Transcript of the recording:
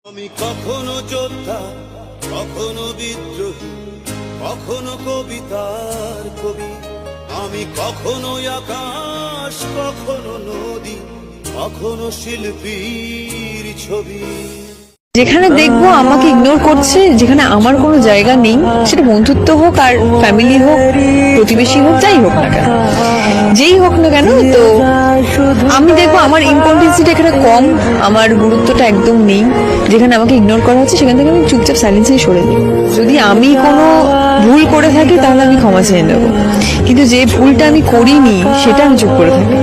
আমি কখনো যোদ্ধা, কখনো বিদ্রোহী, কখনো কবিতার কবি। আমি কখনো আকাশ, কখনো নদী, কখনো শিল্পীর ছবি। যেখানে দেখবো আমাকে ইগনোর করছে, যেখানে আমার কোনো জায়গা নেই, সেটা বন্ধুত্ব হোক আর ফ্যামিলি হোক, প্রতিবেশী হোক, যাই হোক না কেন, যেই হোক না কেন, তো আমি দেখবো আমার ইম্পর্টেন্সিটা এখানে কম, আমার গুরুত্বটা একদম নেই। যেখানে আমাকে ইগনোর করা হচ্ছে সেখান থেকে আমি চুপচাপ সাইলেন্সে সরে যাই। যদি আমি কোনো ভুল করে থাকি তাহলে আমি ক্ষমা চেয়ে নেবো, কিন্তু যে ভুলটা আমি করিনি সেটা আমি চুপ করে থাকি।